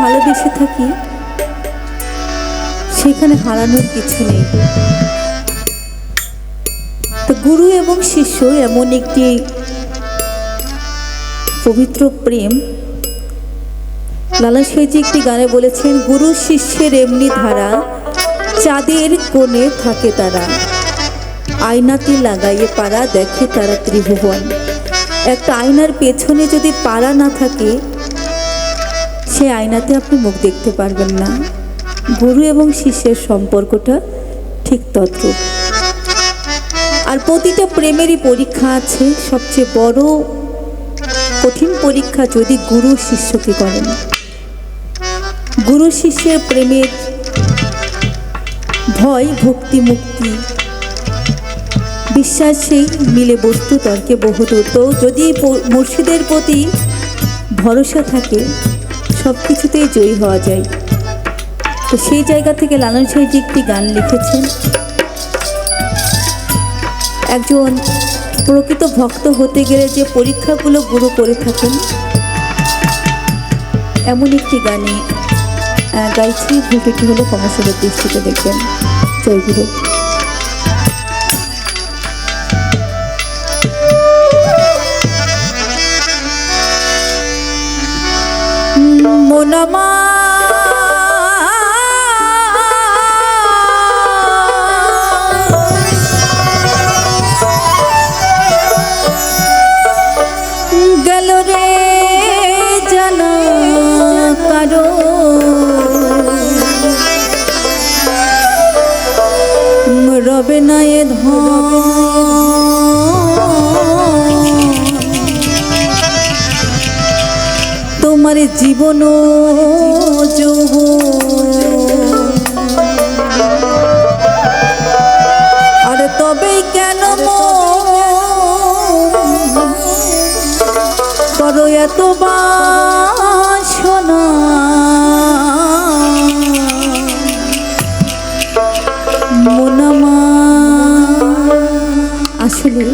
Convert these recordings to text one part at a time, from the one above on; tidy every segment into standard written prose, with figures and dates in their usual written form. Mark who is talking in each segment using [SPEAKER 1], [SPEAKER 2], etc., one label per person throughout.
[SPEAKER 1] ভালোবেসে থাকি সেখানে হারানোর কিছু নেই। তো গুরু এবং শিষ্য এমন একটি পবিত্র প্রেম। লালা সাঁইজি একটি গানে বলেছেন, গুরু শিষ্যের এমনি ধারা, চাঁদের কোণে থাকে তারা, আয়নাতে লাগাইয়ে পাড়া দেখে তারা ত্রিভুবন। একটা আয়নার পেছনে যদি পাড়া না থাকে, সে আয়নাতে আপনি মুখ দেখতে পারবেন না। গুরু এবং শিষ্যের সম্পর্কটা ঠিক তদ্রূপ। আর প্রতিটা প্রেমেরই পরীক্ষা আছে। সবচেয়ে বড় কঠিন পরীক্ষা যদি গুরু শিষ্যকে করেন। গুরু শিষ্যের প্রেমের ভয়, ভক্তি, মুক্তি, বিশ্বাসেই মিলে বস্তু তর্কে বহুদূর। তো যদি মুর্শিদের প্রতি ভরসা থাকে, সব কিছুতেই জয়ী হওয়া যায়। তো সেই জায়গা থেকে লালন সাঁইজি একটি গান লিখেছেন। একজন প্রকৃত ভক্ত হতে গেলে যে পরীক্ষাগুলো গুরু করে থাকেন, এমন একটি গানে গাইছি। ভুলটি হলো কমর্শিয়ালের দৃষ্টিতে দেখবেন। জয় গুরু। মোনামা গেল রে জানা কারো, রবে না এ ধন, তোমার জীবন আরে তবেই কেন করো এত বাসনা, মোনামা। আসলে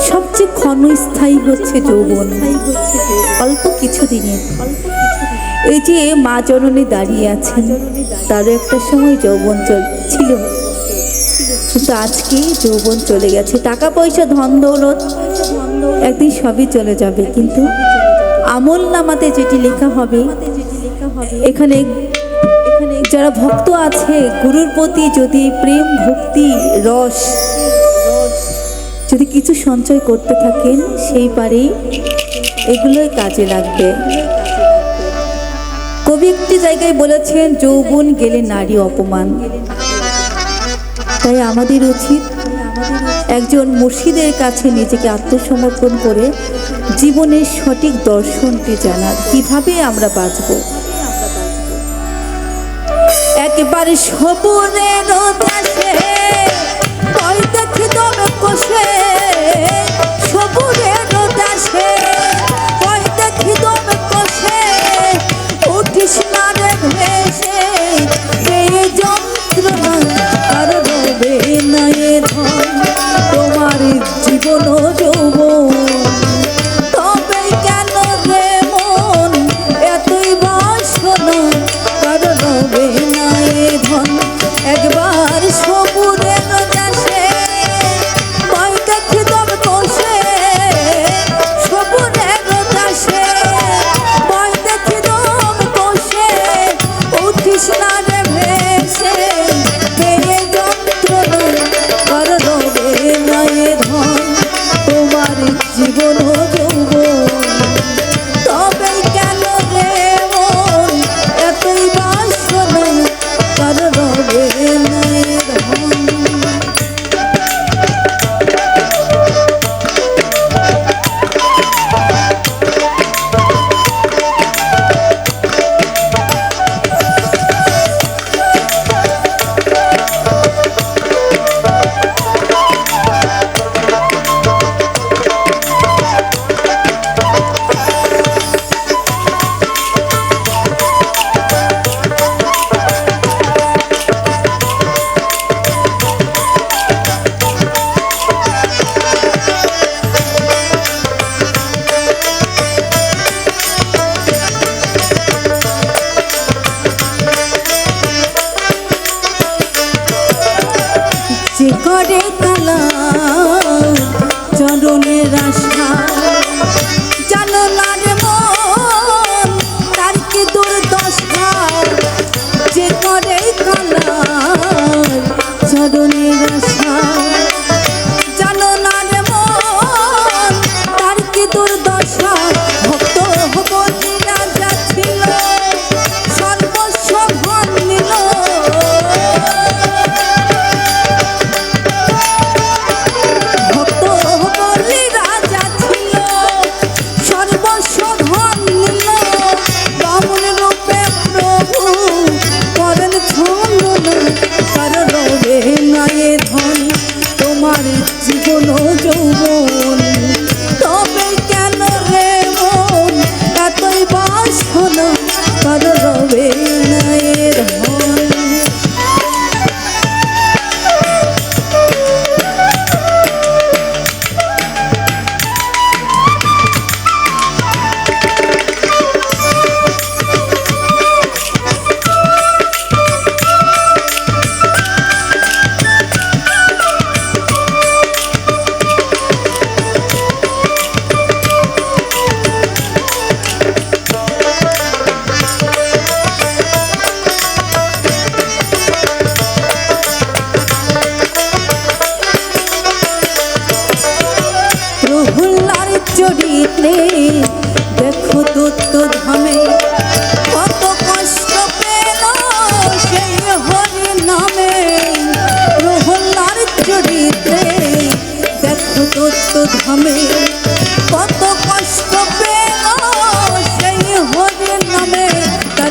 [SPEAKER 1] সবচেয়ে ক্ষণস্থায়ী হচ্ছে যৌবন, অল্প কিছু দিনের। এই যে মা জননী দাঁড়িয়ে আছেন, তারও একটা সময় যৌবন ছিল, কিন্তু আজকে যৌবন চলে গেছে। টাকা পয়সা, ধন দৌলত একদিন সবই চলে যাবে, কিন্তু আমল নামাতে যেটি লেখা হবে, এখানে যারা ভক্ত আছে গুরুর প্রতি যদি প্রেম, ভক্তি, রস যদি কিছু সঞ্চয় করতে থাকেন, সেই পারে এগুলোই কাজে লাগবে। কবি একটি জায়গায় বলেছেন, যৌবন গেলে নারী অপমান। তাই আমাদের উচিত একজন মুর্শিদের কাছে নিজেকে আত্মসমর্পণ করে জীবনের সঠিক দর্শনটি জানার, কিভাবে আমরা বাঁচব। একেবারে সবুরের দেশে কই দেখি তবে কষে, সবুরের দেশে কই দেখি তবে কষে, উঠিস না রে ভেসে, এই যন্ত্রণা আর রবে না এ ধন, তোমার জীবন যৌবন তবে কেন রে মন এতই বাসনা, আর রবে না এ ধন। একবার সবুরের দেশে কই দেখি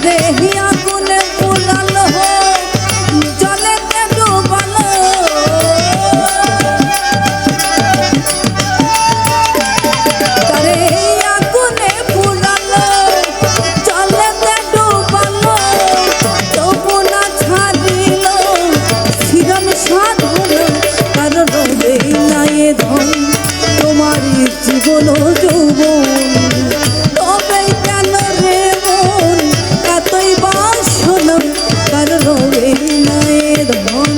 [SPEAKER 1] তারে আগুনে পোড়ালো জলেতে ডুবালো তারে আগুনে পোড়ালো জলেতে ডুবালো তবু না ছাড়িল শিরম সাধন তার রবে নাই ধন তোমার জীবন যৌবন তবে কেন রে মন এতই বাসনা তার রবে নাই ধন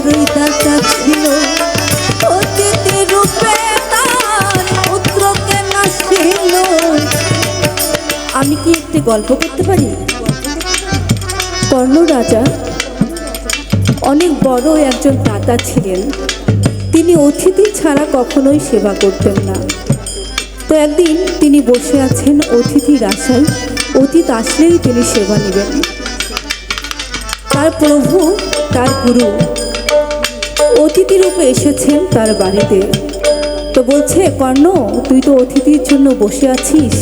[SPEAKER 1] বড়ই দাতা ছিল অতিথি রূপে তার পুত্রকে নাসিল আমি কি একটি গল্প করতে পারি কর্ণ রাজা অনেক বড় একজন দাতা ছিলেন তিনি অতিথি ছাড়া কখনোই সেবা করতেন না তো একদিন তিনি বসে আছেন অতিথির আশায় অতিথি আসলেই তিনি সেবা নেবেন তার প্রভু তার গুরু অতিথি রূপে এসেছেন তার বাড়িতে তো বলছে কর্ণ তুই তো অতিথির জন্য বসে আছিস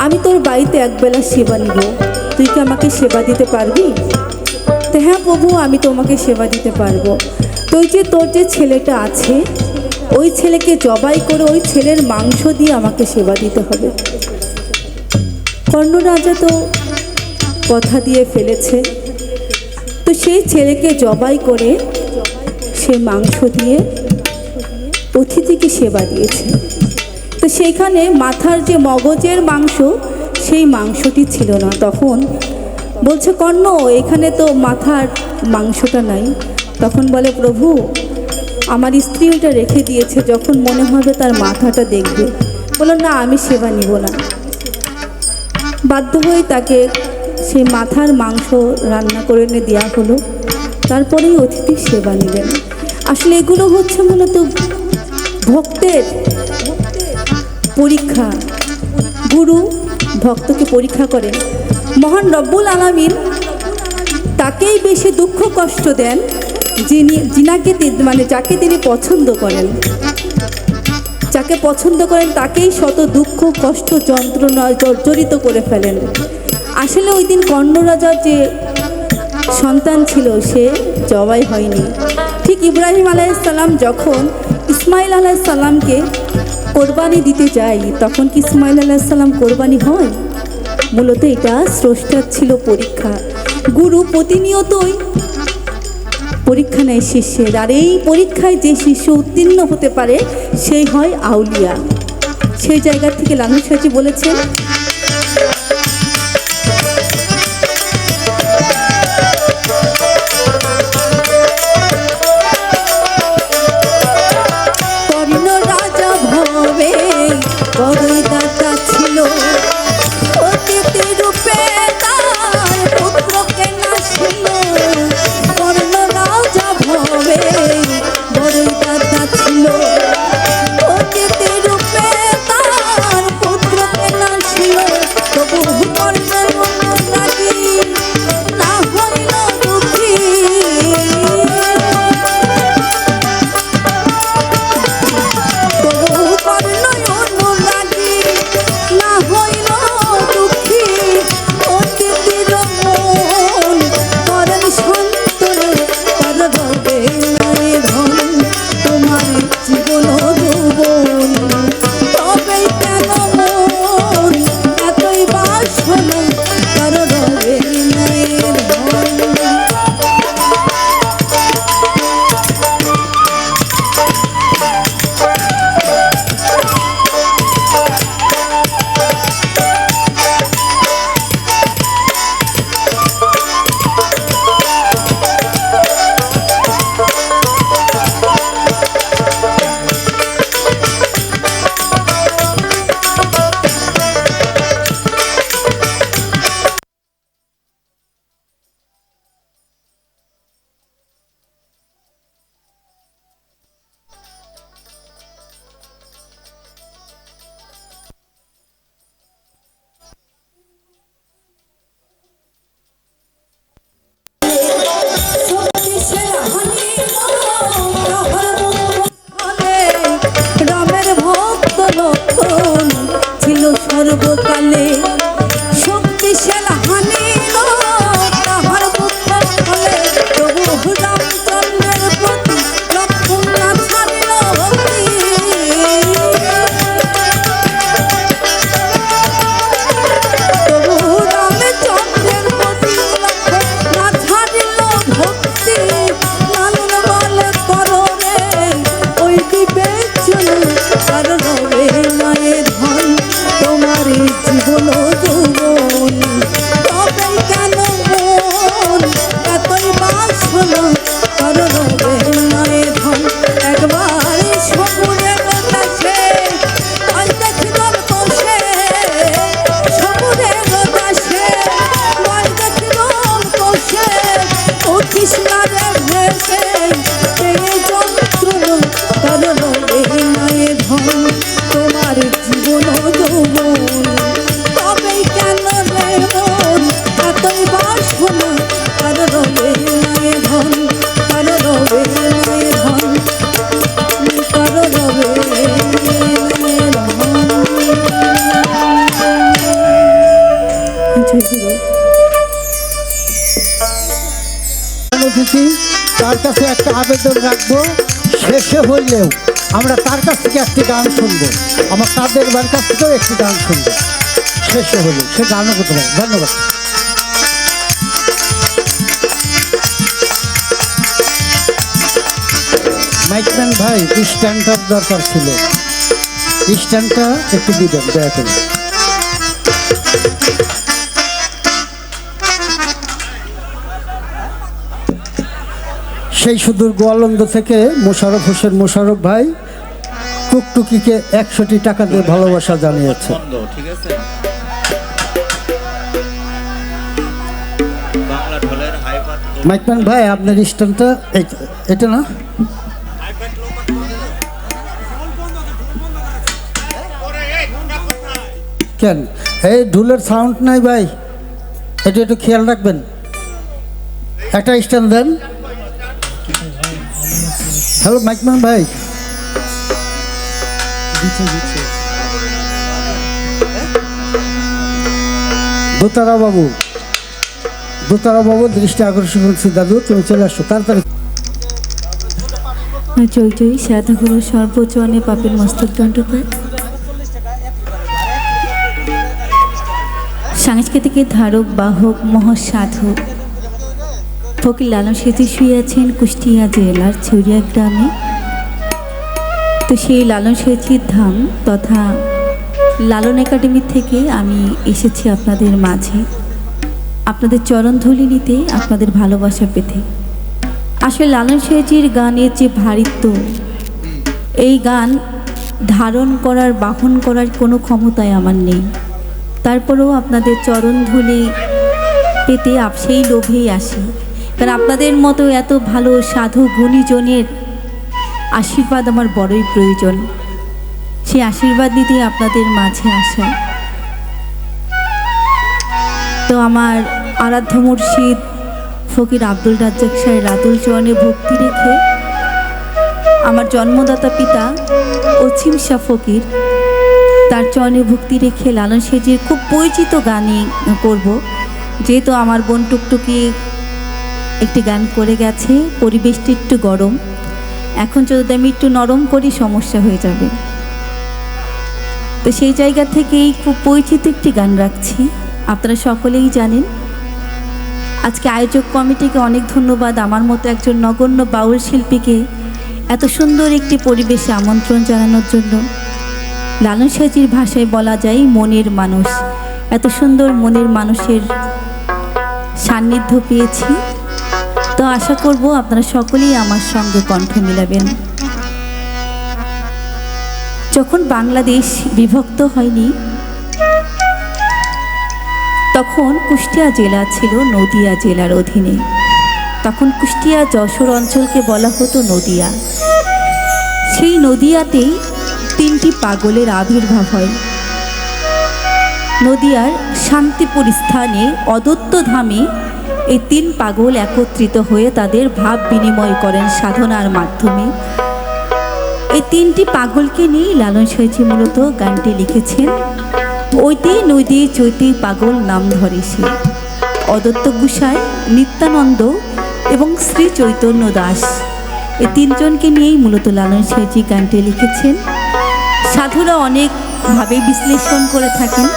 [SPEAKER 1] আমি তোর বাড়িতে একবেলা সেবা নিব তুই কি আমাকে সেবা দিতে পারবি তো হ্যাঁ প্রভু আমি তোমাকে সেবা দিতে পারবো তো ওই যে তোর যে ছেলেটা আছে ওই ছেলেকে জবাই করে ওই ছেলের মাংস দিয়ে আমাকে সেবা দিতে হবে কর্ণ রাজা তো কথা দিয়ে ফেলেছে তো সেই ছেলেকে জবাই করে সে মাংস দিয়ে অতিথিকে সেবা দিয়েছে তো সেইখানে মাথার যে মগজের মাংস সেই মাংসটি ছিল না তখন বলছে কর্ণ এখানে তো মাথার মাংসটা নাই তখন বলে প্রভু আমার স্ত্রী ওটা রেখে দিয়েছে যখন মনে হবে তার মাথাটা দেখবে বলল না আমি সেবা নিব না বাধ্য হয়ে তাকে সে মাথার মাংস রান্না করে এনে দেওয়া হলো তারপরেই অতিথি সেবা নিলেন আসলে এগুলো হচ্ছে মূলত ভক্তের পরীক্ষা গুরু ভক্তকে পরীক্ষা করেন মহান রব্বুল আলামিন তাকেই বেশি দুঃখ কষ্ট দেন যাকে তিনি পছন্দ করেন যাকে পছন্দ করেন তাকেই শত দুঃখ কষ্ট যন্ত্রণা জর্জরিত করে ফেলেন আসলে ওই দিন কর্ণ রাজার যে সন্তান ছিল সে জবাই হয়নি ঠিক ইব্রাহিম আলাইহিসসালাম যখন ইসমাইল আলাইহিসসালামকে কোরবানি দিতে যায় তখন কি ইসমাইল আলাইহিসসালাম কোরবানি হয় মূলত এটা স্রষ্টার ছিল পরীক্ষা গুরু প্রতিনিয়তই পরীক্ষা নেয় শিষ্যের আর এই পরীক্ষায় যে শিষ্য উত্তীর্ণ হতে পারে সেই হয় আউলিয়া সেই জায়গা থেকে লালন সাজি বলেছেন কর্ণ রাজা ভবে বড়ই দাতা ছিল অতিথি রূপে তার পুত্রকে নাসিল কর্ণ রাজা ভবে বড়ই দাতা ছিল অতিথি রূপে তার পুত্রকে নাসিল কারে ভেসে এই যন্ত্রণা কারণ এই নয় ধন তোমার জীবন যৌবন তবে কেন রে মন এতই বাসনা কারণ এই নয় ধন কারণ এই নয় ধন কারণ
[SPEAKER 2] তার কাছে একটা আবেদন রাখবো, শেষে হইলেও আমরা তার কাছ থেকে একটি গান শুনবো, আমার তাদের বাড়ির কাছ থেকেও একটি গান শুনবো, শেষে হইলেও সে গানও করতে পারে। ধন্যবাদ। মাইকম্যান ভাই স্ট্যান্ডটার দরকার ছিল, স্ট্যান্ডটা একটু দিবেন দয়া করে। সেই সুদূর গোয়ালন্দ থেকে মোশাররফ হোসেন মোশাররফ ভাই টুকটুকিকে 100টি টাকা দিয়ে ভালোবাসা জানিয়েছে। মাইকম্যান ভাই আপনার স্ট্যান্ডটা এটা না, কেন এই ঢুলের সাউন্ড নাই ভাই, এটা একটু খেয়াল রাখবেন। একটা স্ট্যান্ড দেন। হ্যালো মাইকম্যান ভাই, দোতারা বাবু, দোতারা বাবু দৃষ্টি আকর্ষণ করছি। দাদু তুমি চলে আসছো তাড়াতাড়ি।
[SPEAKER 1] জয় জয় সাধুগুরু সর্বচরণে পাপের মস্তক দণ্ড পায়। সাংস্কৃতিকের ধারক বাহক মহাসাধু ফকির লালন সেতু শুয়ে আছেন কুষ্টিয়া জেলার ছড়িয়া গ্রামে। তো সেই লালন সেতুর ধাম তথা লালন একাডেমি থেকে আমি এসেছি আপনাদের মাঝে, আপনাদের চরণধুলি নিতে, আপনাদের ভালোবাসা পেতে। আসলে লালন সেতুর গানের যে ভারিত্ব, এই গান ধারণ করার বাহন করার কোনো ক্ষমতাই আমার নেই, তারপরেও আপনাদের চরণধুলি পেতে সেই লোভেই আসি। কারণ আপনাদের মতো এত ভালো সাধু গুণীজনের আশীর্বাদ আমার বড়ই প্রয়োজন, সেই আশীর্বাদ নিতে আপনাদের মাঝে আসা। তো আমার আরাধ্য মুর্শিদ ফকির আব্দুল রাজ্জাক সাহেব রাতুল চরণে ভক্তি রেখে, আমার জন্মদাতা পিতা অসীম শাহ ফকির তার চরণে ভক্তি রেখে লালন সেজির খুব পরিচিত গানই করব। যেহেতু আমার বোন টুকটুকি একটি গান করে গেছে, পরিবেশটি একটু গরম, এখন যদি আমি একটু নরম করি সমস্যা হয়ে যাবে, তো সেই জায়গা থেকেই খুব পরিচিত একটি গান রাখছি। আপনারা সকলেই জানেন। আজকে আয়োজক কমিটিকে অনেক ধন্যবাদ, আমার মতো একজন নগণ্য বাউল শিল্পীকে এত সুন্দর একটি পরিবেশে আমন্ত্রণ জানানোর জন্য। লালন সাজির ভাষায় বলা যায় মনের মানুষ, এত সুন্দর মনের মানুষের সান্নিধ্য পেয়েছি। তো আশা করব আপনারা সকলেই আমার সঙ্গে কণ্ঠ মিলাবেন। যখন বাংলাদেশ বিভক্ত হয়নি তখন কুষ্টিয়া জেলা ছিল নদিয়া জেলার অধীনে। তখন কুষ্টিয়া যশোর অঞ্চলকে বলা হতো নদিয়া। সেই নদিয়াতেই 3টি পাগলের আবির্ভাব হয়। নদিয়ার শান্তিপুর স্থানে অদত্ত ধামে এই 3 পাগল একত্রিত হয়ে তাদের ভাব বিনিময় করেন সাধনার মাধ্যমে। এই 3টি পাগলকে নিয়ে লালন সাঁইজি মূলত গানটি লিখেছেন। ওইতে নদী চৈতি পাগল নাম ধরে সে। অদত্ত গোসাই, নিত্যানন্দ এবং শ্রী চৈতন্য দাস, এই 3 জনকে নিয়েই মূলত লালন সাঁইজি গানটি লিখেছেন। সাধুরা অনেকভাবে বিশ্লেষণ করে থাকেন।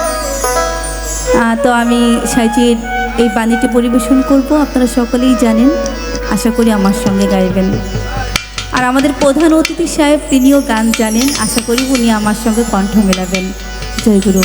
[SPEAKER 1] তো আমি সাঁইজির এই বাণীটি পরিবেশন করব, আপনারা সকলেই জানেন, আশা করি আমার সঙ্গে গাইবেন। আর আমাদের প্রধান অতিথি সাহেব তিনিও গান জানেন, আশা করি উনি আমার সঙ্গে কণ্ঠ মেলাবেন। জয় গুরু।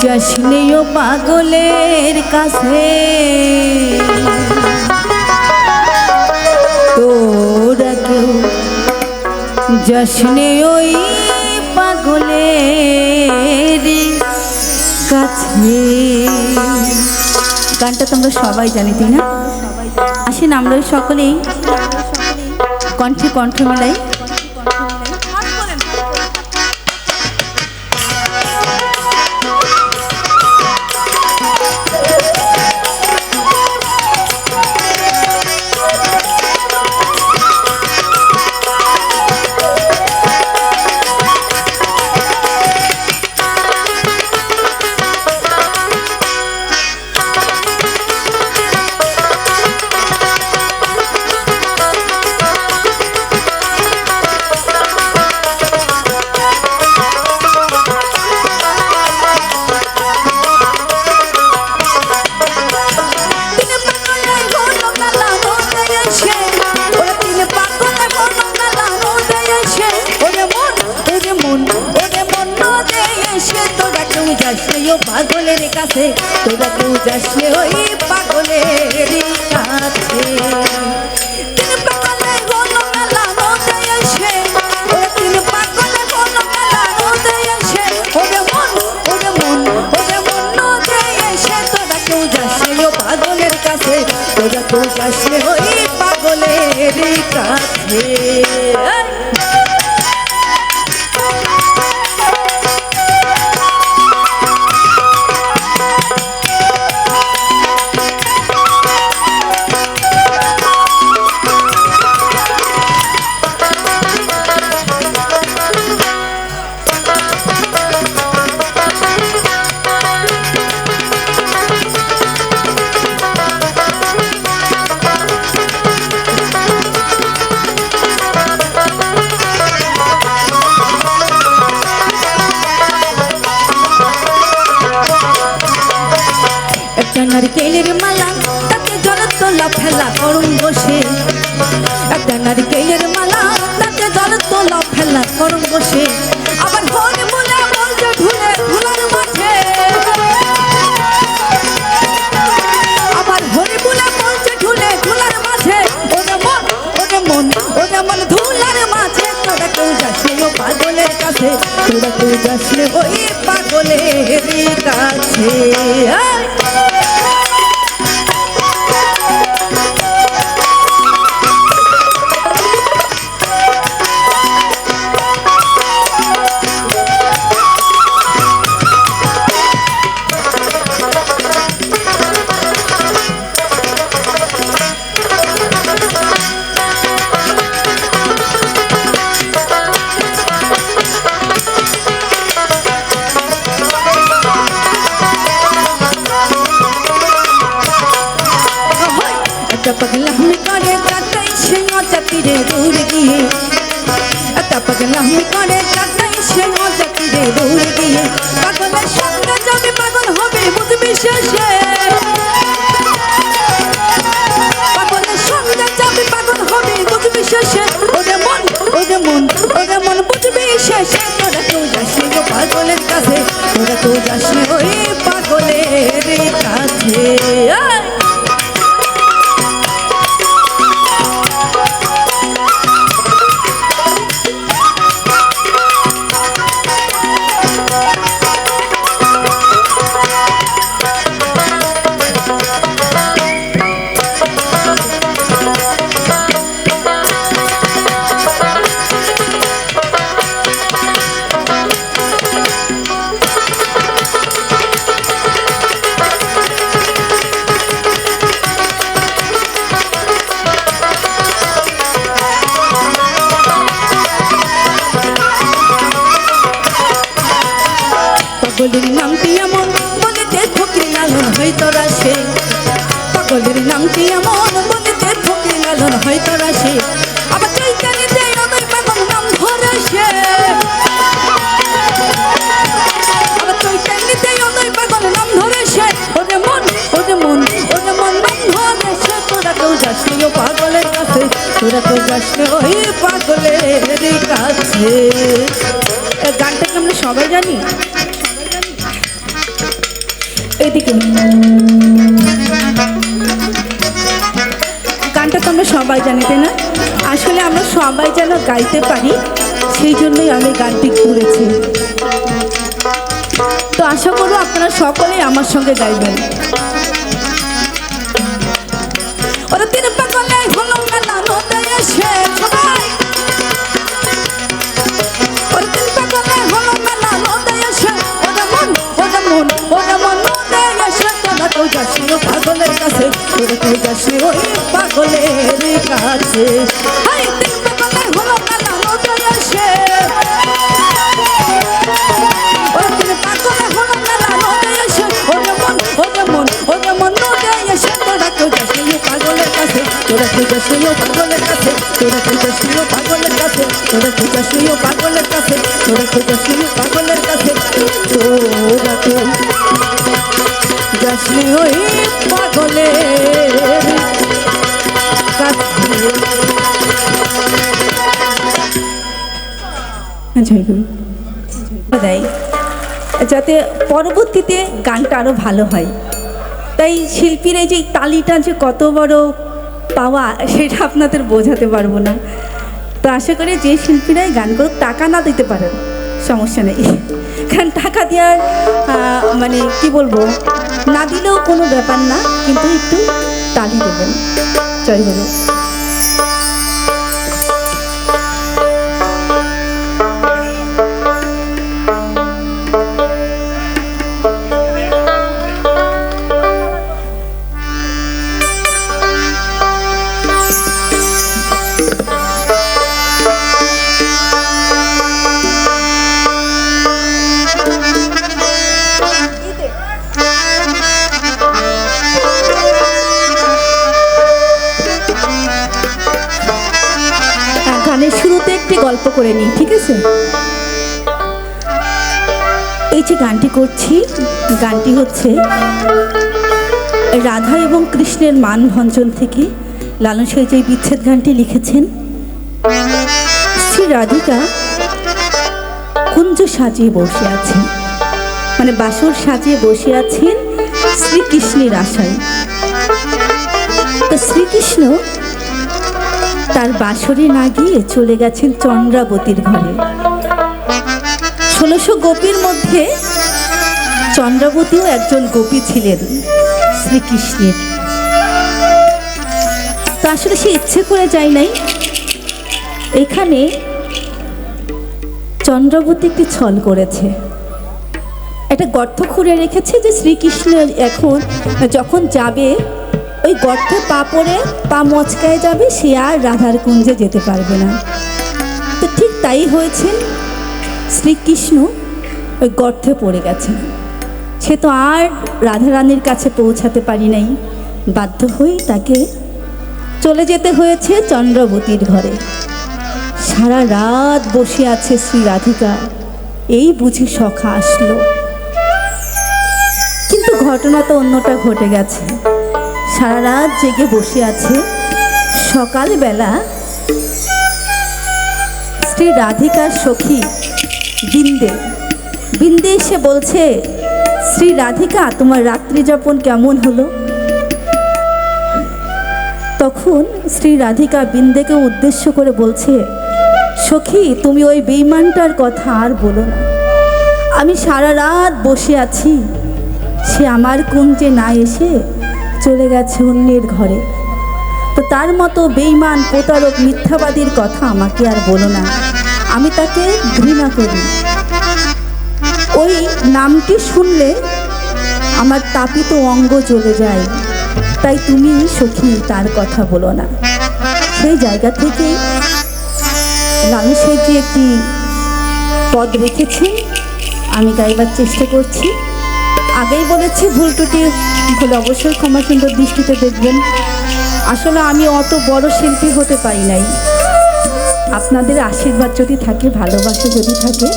[SPEAKER 1] যাসনেও পাগলের কাছে তোরা কেউ যাসনে ওই পাগলের কাছে। গানটা তোমরা সবাই জানি তাই না? আসেন আমরা সকলেই কণ্ঠে কণ্ঠ মিলাই। পাগলের কাছে তোরা কেউ যাসনে ওই পাগলের কাছে। তিন পাগলে হলো মেলা নদে এসে, ওরে তিন পাগলে হলো মেলা নদে এসে, ওরে মন নদে এসে তোরা কেউ যাসনে ও পাগলের কাছে, তোরা কেউ যাসনে ওই পাগলের কাছে। নারকেলের মালা তাতে জলের তোলা ফেলা করুন বসে, একটা নারকেলের মালা তাতে জলের তোলা ফেলা করুন বসে। আবার হরে বলে বলছে ঢুলে ঢুলার মাঝে, আবার হরে বলে বলছে ঢুলে ঢুলার মাঝে, ওরে মন ধুলার মাঝে তোরা কেউ যাসনে ও পাগলের কাছে, তোরা কেউ যাসনে ওই পাগলের কাছে। पगलामी करे जाते से जाती रे दूर गिए, पगलामी करे जाते से जाती रे दूर गिए। पागलेर संगे जाबे पागल होबे बुझबি শেষে, पागलेर संगे जाबे पागल होबे बुझবি শেষে। ওরে মন বুঝবি শেষে, তোরা কেউ যাসনে ও পাগলের কাছে, তোরা কেউ যাসনে ওই পাগলের কাছে। পাগলের নামটি এমন বলেতে ফকির লালন হয়তো রাশে, পাগলের নামটি এমন বলেতে ফকির লালন হয়তো রাশে। আবার চৈতালিতে অদয় পাগল নাম ধরে সে, আবার চৈতালিতে অদয় পাগল নাম ধরে সে। ওরে মন নাম ধরে সে, তোরা কেউ যাসনে ও পাগলের কাছে, তোরা কেউ যাসনে ওই পাগলের কাছে। গানটাকে আমরা সবাই জানি। এদিকে গানটা তো আমরা সবাই জানি তাই না? আসলে আমরা সবাই যেন গাইতে পারি সেই জন্যই আমি গানটি করেছি। তো আশা করবো আপনারা সকলেই আমার সঙ্গে গাইবেন। ওরা তিন পাগলে হলো মেলা নদে এসে সবাই, ওরা তিন পাগলে হলো মেলা নদে এসে, ওরা মন ওরা মন ওরা মন নদে এসে, তোরা তো যাসনি ও পাগলের কাছে, তোরা তো যাসনি ওই পাগলের কাছে। হাই তিন পাগলে হলো মেলা নদে এসে, ওরা তিন পাগলে হলো মেলা নদে এসে, ওরা মন ওরা মন ওরা মন নদে এসে, তোরা তো যাসনি ও পাগলের কাছে, তোরা তো যাসনি ও পাগলের কাছে, তোরা তো যাসনি ও পাগলের কাছে, তোরা তো যাসনি ও পাগলের কাছে, তোরা তো যাসনি ও পাগলের কাছে, তোরা তো যাসনি ওই পাগলের কাছে। জয়গুরু দেয় যাতে পরবর্তীতে গানটা আরও ভালো হয়, তাই শিল্পীর এই যে তালিটা যে কত বড় পাওয়া সেটা আপনাদের বোঝাতে পারবো না। তো আশা করি যে শিল্পীরাই গান করুক টাকা না দিতে পারেন সমস্যা নেই, কারণ টাকা দেওয়ার মানে কি বলবো, না দিলেও কোনো ব্যাপার না, কিন্তু একটু তালি দেবেন। জয় গুরু। গানের শুরুতে একটি গল্প করে নিই, ঠিক আছে? এই যে গানটি করছি, গানটি হচ্ছে রাধা এবং কৃষ্ণের মানভঞ্জন থেকে লালন সাঁই যে বিচ্ছেদ গানটি লিখেছেন। শ্রী রাধিকা কুঞ্জ সাজিয়ে বসে আছেন, মানে বাসর সাজিয়ে বসে আছেন শ্রীকৃষ্ণের আশায়। তো শ্রীকৃষ্ণ তার বাসরে না গিয়ে চলে গেছেন চন্দ্রাবতীর ঘরে। 1600 গোপীর মধ্যে চন্দ্রাবতীও একজন গোপী ছিলেন শ্রীকৃষ্ণের। তো আসলে সে ইচ্ছে করে যায় নাই, এখানে চন্দ্রাবতী একটি ছল করেছে, একটা গর্ত খুঁড়ে রেখেছে যে শ্রীকৃষ্ণ এখন যখন যাবে ওই গর্তে পা পড়ে পা মচকায় যাবে, সে আর রাধার কুঞ্জে যেতে পারবে না। তো ঠিক তাই হয়েছে, শ্রীকৃষ্ণ ওই গর্তে পড়ে গেছেন। সে তো আর রাধারানীর কাছে পৌঁছাতে পারি নাই, বাধ্য হয়ে তাকে চলে যেতে হয়েছে চন্দ্রাবতীর ঘরে। সারা রাত বসে আছে শ্রী রাধিকা, এই বুঝি সখা আসলো। কিন্তু ঘটনা তো অন্যটা ঘটে গেছে। সারা রাত জেগে বসে আছে, সকালবেলা শ্রী রাধিকার সখী বিন্দে বিন্দে এসে বলছে, শ্রী রাধিকা তোমার রাত্রি যাপন কেমন হলো? তখন শ্রী রাধিকা বিন্দেকে উদ্দেশ্য করে বলছে, সখী তুমি ওই বেঈমানটার কথা আর বলো না, আমি সারা রাত বসে আছি, সে আমার কুঞ্জে না এসে চলে গেছে অন্যের ঘরে। তো তার মতো বেঈমান প্রতারক মিথ্যাবাদীর কথা আমাকে আর বলো না, আমি তাকে ঘৃণা করি। ওই নামটি শুনলে আমার তাপিত অঙ্গ জ্বলে যায়, তাই তুমি সখী তার কথা বলো না। সেই জায়গা থেকে লালন সাঁই যে একটি পদ রেখেছেন, আমি গাইবার চেষ্টা করছি। আগেই বলেছি ভুল ত্রুটি হলে অবশ্যই ক্ষমা সুন্দর দৃষ্টিতে দেখবেন। আসলে আমি অত বড় শিল্পী হতে পারি নাই, আপনাদের আশীর্বাদ যদি থাকে, ভালোবাসা যদি থাকে,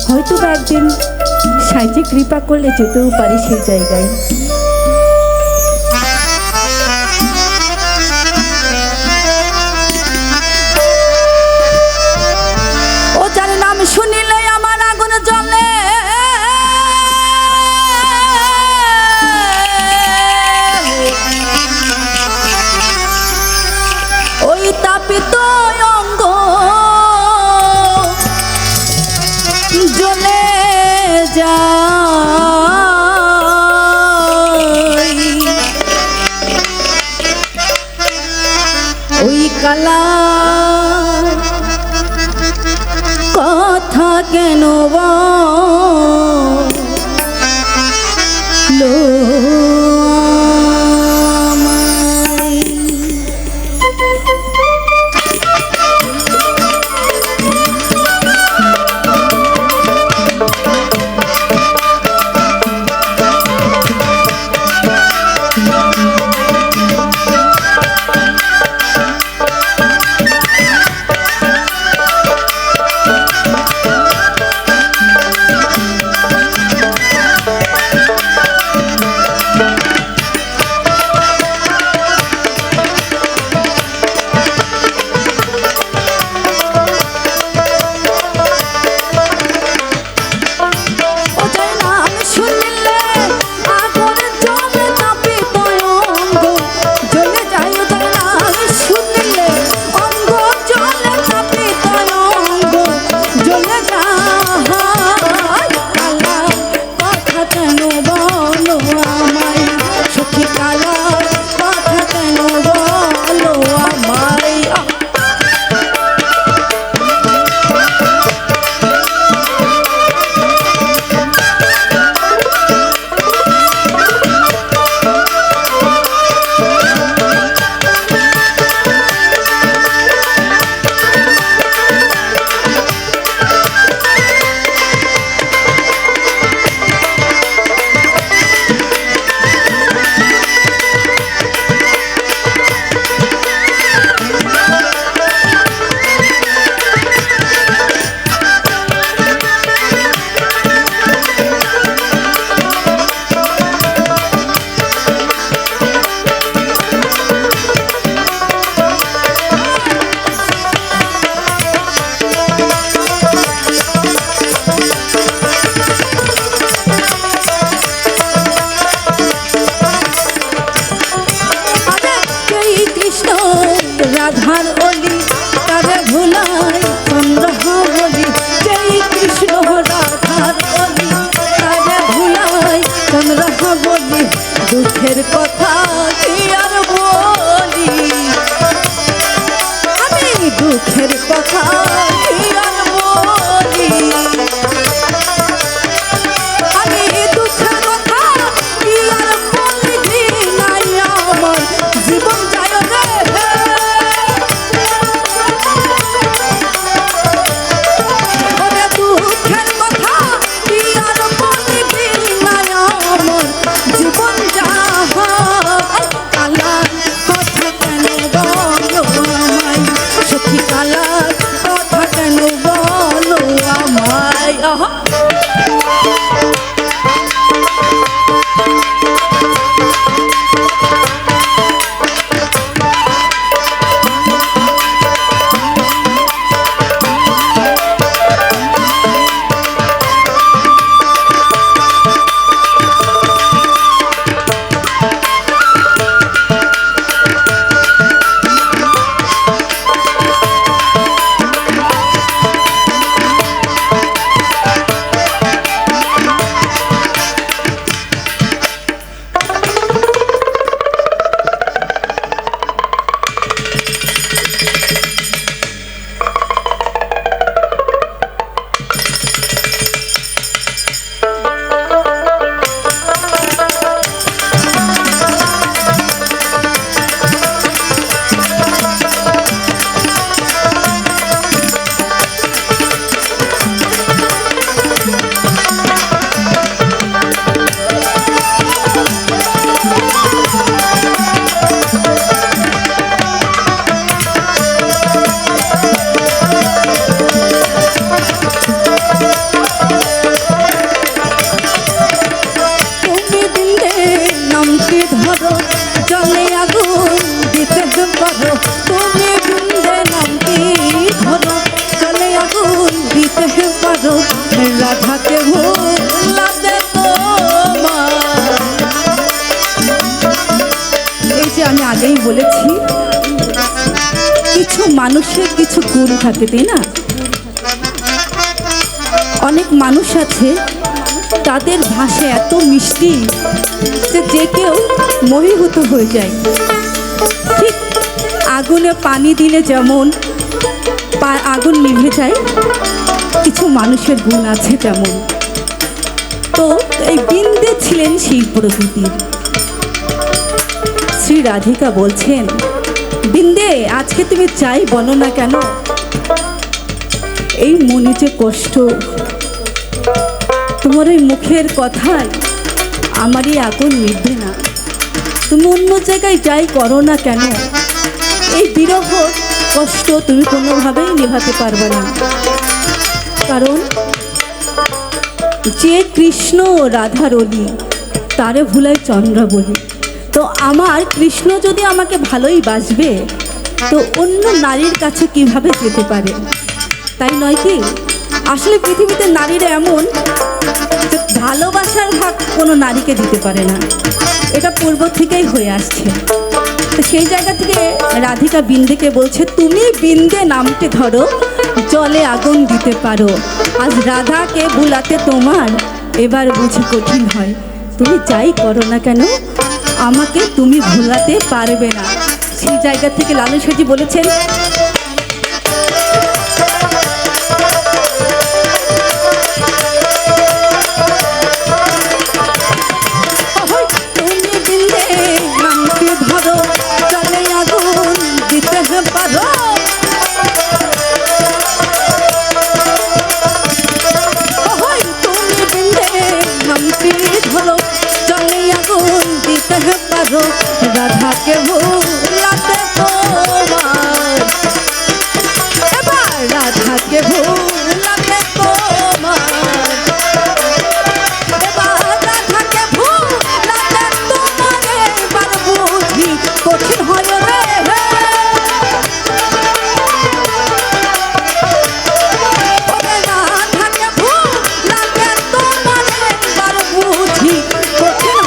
[SPEAKER 1] হয়তো বা একদিন সাইজে কৃপা করলে যেতেও পারি সেই জায়গায়। ও যার নাম শুনিলে আমার আগুন জ্বলে, বলো আমায়। রাধার অলি তারে ভুলাই চন্দ্র বলি, জয় কৃষ্ণ রাধার অলি তারে ভুলাই চন্দ্র বলি, দুঃখের কথা কি আর বলি, আমি দুঃখের কথা কি আর বলি, আমি দুঃখের কথা কি আর বলি, নাই আমার জীবন যায় রে। রাধাকে ভোলাতে তোমার, এই যে আমি আগেই বলেছি কিছু মানুষের কিছু গুণ থাকে, তাই না? অনেক মানুষ আছে তাদের ভাষা এত মিষ্টি যে কেউ মোহিত হয়ে যায়। ঠিক আগুনে পানি দিলে যেমন আগুন নিভে যায়, কিছু মানুষের গুণ আছে তেমন। তো এই বিন্দে ছিলেন সেই প্রকৃতির। শ্রী রাধিকা বলছেন, বিন্দে আজকে তুমি চাই বলো না কেন, এই মনে যে কষ্ট, তোমার ওই মুখের কথায় আমারই আগুন নিভবে না। তুমি অন্য জায়গায় যাই করো না কেন, এই বিরহ কষ্ট তুমি কোনোভাবেই নেভাতে পারবে না। কারণ যে কৃষ্ণ ও রাধার অলি, তারে ভুলায় চন্দ্র বলি। তো আমার কৃষ্ণ যদি আমাকে ভালোই বাসবে, তো অন্য নারীর কাছে কিভাবে যেতে পারে? তাই নয় কি? আসলে পৃথিবীতে নারীরা এমন যে ভালোবাসার ভাগ কোনো নারীকে দিতে পারে না, এটা পূর্ব থেকেই হয়ে আসছে। তো সেই জায়গা থেকে রাধিকা বিন্দেকে বলছে, তুমি বিন্দে নামতে ধরো, জলে আগুন দিতে পারো। আজ রাধাকে ভুলাতে তোমার এবার বুঝি কঠিন হয়। তুমি যাই করো না কেন, আমাকে তুমি ভুলাতে পারবে না। সেই জায়গা থেকে লালু সাজি বলেছেন, রাধাকে ভুলাতে তোমার, এবার রাধাকে ভুলাতে তোমার, এবার রাধাকে ভুলাতে তোমার এবার বুঝি কঠিন হয় রে। রাধাকে ভুলাতে তোমার এবার বুঝি কঠিন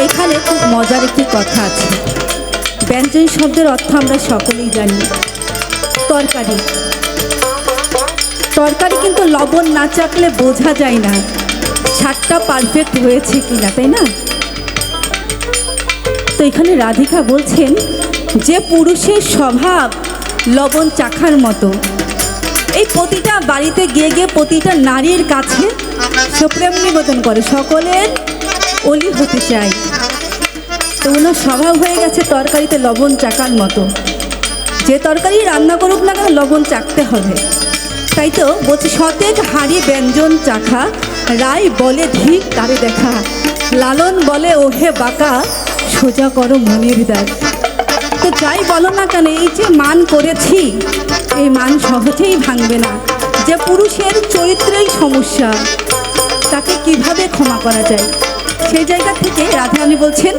[SPEAKER 1] এখানে খুব মজার একটি কথা আছে। ব্যঞ্জন শব্দের অর্থ আমরা সকলেই জানি, তরকারি। তরকারি কিন্তু লবণ না চাকলে বোঝা যায় না স্বাদটা পারফেক্ট হয়েছে কিনা, তাই না? তো এখানে রাধিকা বলছেন যে পুরুষের স্বভাব লবণ চাখার মতো, এই প্রতিটা বাড়িতে গিয়ে গিয়ে প্রতিটা নারীর কাছে সে প্রেম নিবেদন করে, সকলের অলি হতে চায়। তো ওনার স্বভাব হয়ে গেছে তরকারিতে লবণ চাকার মতো, যে তরকারি রান্না করুক না কেন লবণ চাকতে হবে। তাই তো বলছে, সতেজ হাঁড়ি ব্যঞ্জন চাখা, রায় বলে ধিক তারে দেখা, লালন বলে ওহে বাঁকা, সোজা করো মনের দ্বার। তো যাই বলো না কেন, এই যে মান করেছি, এই মান সহজেই ভাঙবে না। যে পুরুষের চরিত্রেই সমস্যা, তাকে কিভাবে ক্ষমা করা যায়? সেই জায়গা থেকে রাধারানী বলছেন,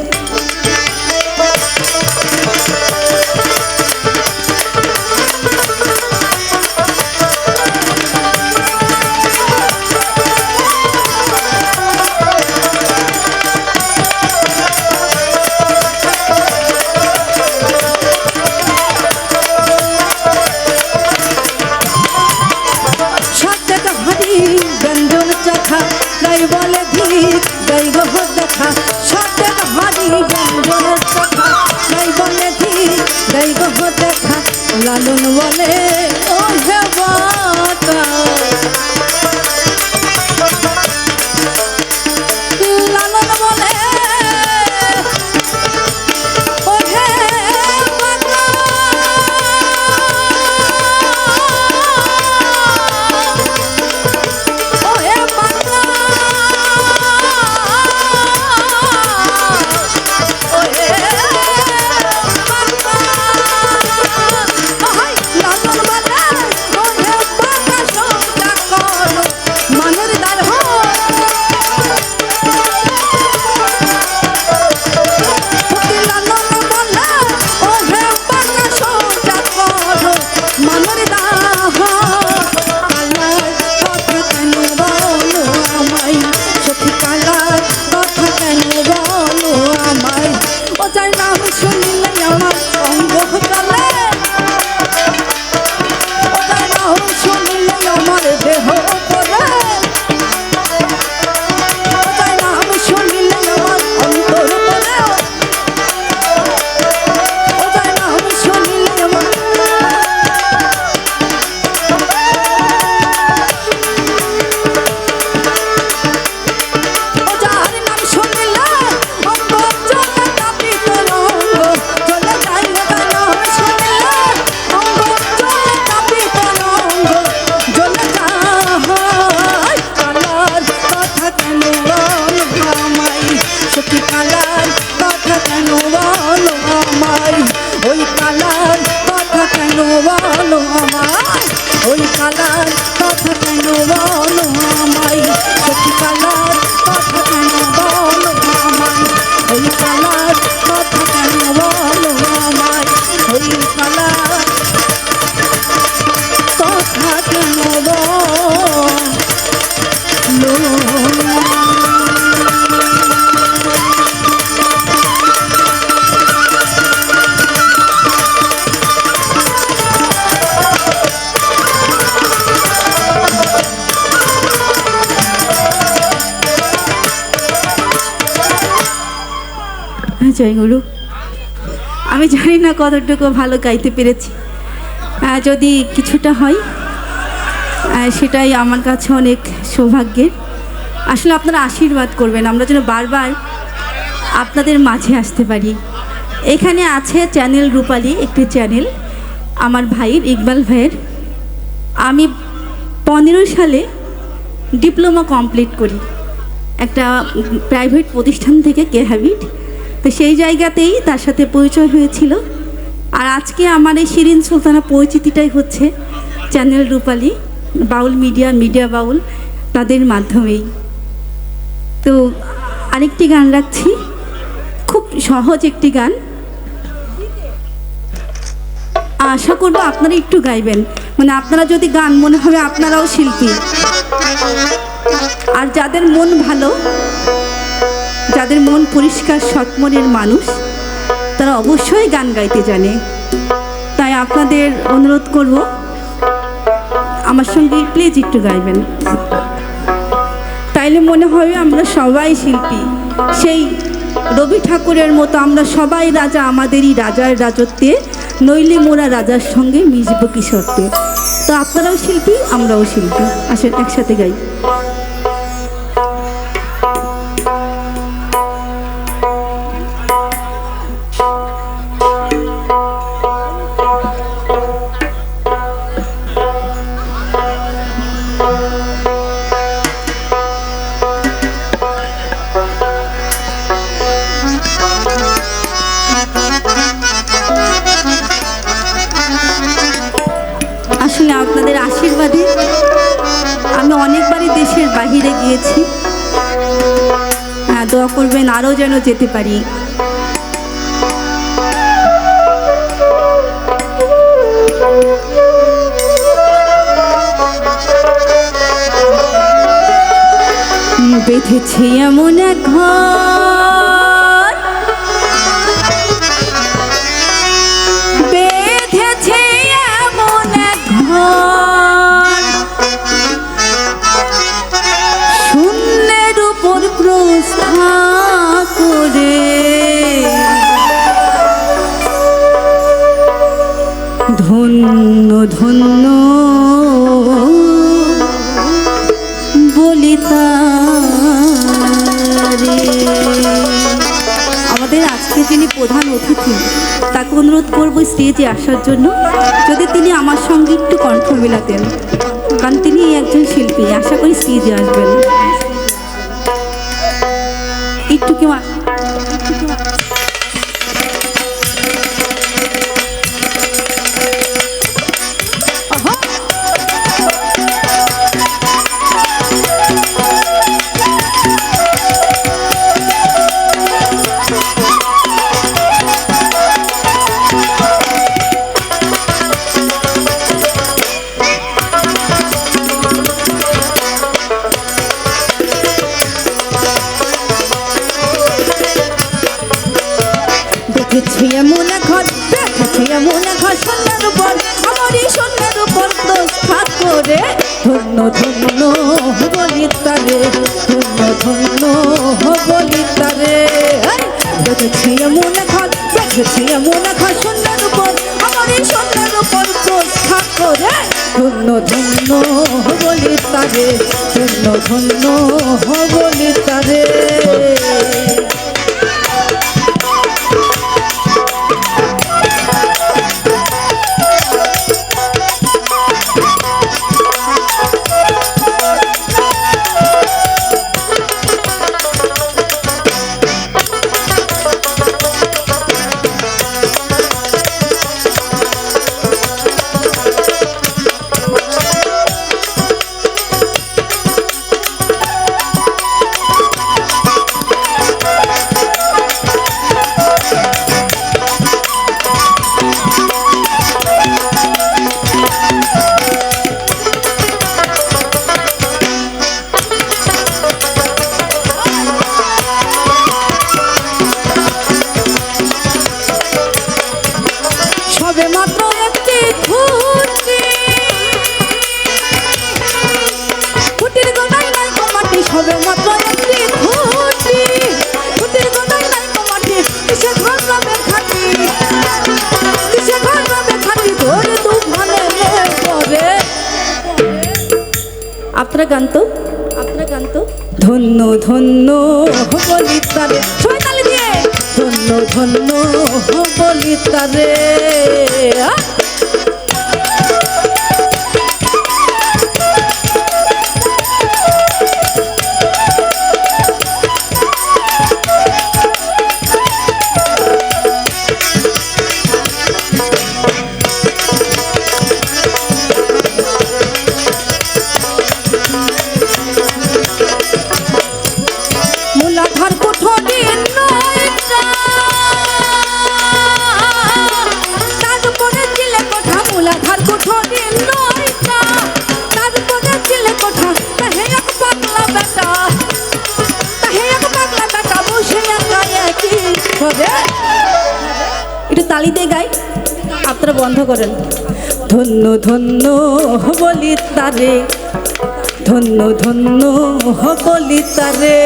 [SPEAKER 1] বলে ধিক দেখা, সতেজ হাঁড়ি গো দেখা লালন বলে ও হে বাঁকা লালন বলে ও হে বাঁকা ও হে বাঁকা ও হে ওই কালার কথা কেন বলো আমায় সত্যি কালার কথা কেন বলো আমায় ওই কালার কথা কেন বলো আমায় ওই কালার কথা কেন বলো জয়গুরু আমি জানি না কতটুকু ভালো গাইতে পেরেছি যদি কিছুটা হয় সেটাই আমার কাছে অনেক সৌভাগ্যের আসলে আপনারা আশীর্বাদ করবেন আমরা যেন বারবার আপনাদের মাঝে আসতে পারি এখানে আছে চ্যানেল রূপালী একটি চ্যানেল আমার ভাইয়ের ইকবাল ভাইয়ের আমি 15 সালে ডিপ্লোমা কমপ্লিট করি একটা প্রাইভেট প্রতিষ্ঠান থেকে কে হ্যাবিট তো সেই জায়গাতেই তার সাথে পরিচয় হয়েছিল আর আজকে আমার এই শিরিন সুলতানা পরিচিতিটাই হচ্ছে চ্যানেল রূপালী বাউল মিডিয়া বাউল তাদের মাধ্যমেই তো আরেকটি গান রাখছি খুব সহজ একটি গান আশা করব আপনারা একটু গাইবেন মানে আপনারা যদি গান মনে হবে আপনারাও শিল্পী আর যাদের মন ভালো যাদের মন পরিষ্কার সৎমনের মানুষ তারা অবশ্যই গান গাইতে জানে তাই আপনাদের অনুরোধ করব আমার সঙ্গে প্লিজ একটু গাইবেন তাইলে মনে হবে আমরা সবাই শিল্পী সেই রবি ঠাকুরের মতো আমরা সবাই রাজা আমাদেরই রাজার রাজত্বে নইলে মোরা রাজার সঙ্গে মিশব কি সত্যে তো আপনারাও শিল্পী আমরাও শিল্পী আসেন একসাথে গাই আসলে আপনাদের আশীর্বাদে আমি অনেকবারই দেশের বাহিরে গিয়েছি দোয়া করবেন আরও যেন যেতে পারি বেঁধেছি এমন এক ঘর বেঁধেছে এমন এক ঘর শূন্যের উপর প্রস্থা করে ধন্য ধন্য বলি তারে। আমাদের আজকে যিনি প্রধান অতিথি তাকে অনুরোধ করব স্টেজে আসার জন্য, যদি তিনি আমার সঙ্গে একটু কণ্ঠ মেলাতেন, কারণ তিনি একজন শিল্পী। আশা করি স্টেজে আসবেন। একটু কেউ দেখেছি এমন ঘর, দেখেছি এমন ঘর সোনার উপর, আমার এই সোনার উপর প্রস্থান করে। ধন্য ধন্য বলি তারে, ধন্য ধন্য বলি তারে। দেখেছি এমন ঘর, দেখেছি এমন ঘর সোনার উপর, আমার এই সোনার উপর প্রস্থান করে। ধন্য ধন্য বলি তারে, ধন্য ধন্য বলি তারে। সবে মাত্র একটি খুঁটি, খুঁটির গোড়ায় নাই কমাটি। সবে মাত্র একটি খুঁটি, খুঁটির গোড়ায় নাই কমাটি। কিসে ঘর রবে খাটি, কিসে ঘর রবে খাটি। ধরে তুফানে করে। আপনারা গান তো, আপনারা গান তো। ধন্য ধন্য বলি তারে, সবাই তালি দিয়ে। ধন্য ধন্য বলি তারে। মূলাধার কোঠরি নয়টা, তারপরে চিলে কোঠা। মূলাধার কোঠরি নয়টা, তারপরে চিলে কোঠা। তাহে এক পাগলা বেটা, তাহে এক পাগলা বেটা বসে একা একই ঘরে। একটু তালি দিয়ে গাই, আপনারা বন্ধ করেন। ধন্য ধন্য বলি তারে, ধন্য ধন্য বলি তারে।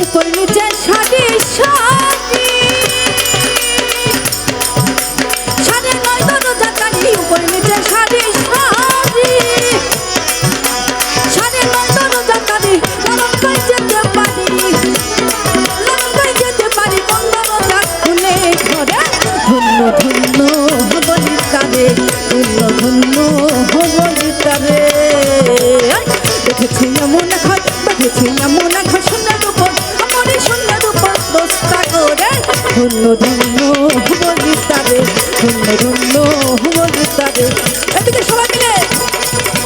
[SPEAKER 1] উপর নিচে শাড়ি শাড়ি, সাড়ে নয় দরজা কাটি। উপর নিচে শাড়ি শাড়ি, সাড়ে নয় দরজা কাটি। লঙ্কায় যেতে পারি, লঙ্কায় যেতে পারি। কোন দরজা খুলে ঘরে। ধন্য ধন্য বলি তারে, ধন্য ধন্য বলি তারে। দেখেছি এমন ঘর, দেখেছি এমন ঘর সোনার উপর, আমার এই সোনার উপর দোস্তা করে। ধন্য ধন্য বলি তারে, ধন্য ধন্য বলি তারে। এদিকে সবাই মিলে।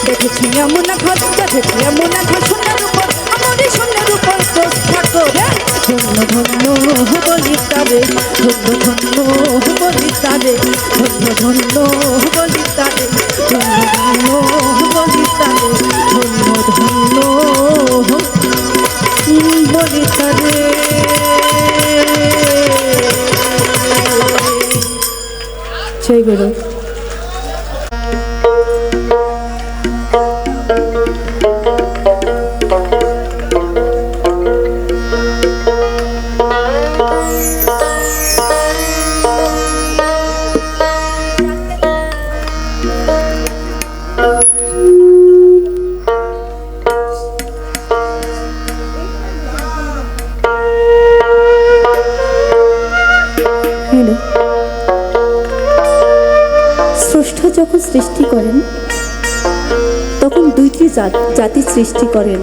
[SPEAKER 1] দেখেছি এমন ঘর, দেখেছি এমন ঘর সোনার উপর, আমার এই সোনার উপর দোস্তা করে। ধন্য ধন্য বলি তারে, ধন্য ধন্য বলি তারে, ধন্য ধন্য বলি তারে, ধন্য ধন্য বলি তারে, ধন্য ধন্য বলি তারে। জয় গুরু। হ্যালো, স্রষ্টা যখন সৃষ্টি করেন তখন দুইটি জাতি সৃষ্টি করেন,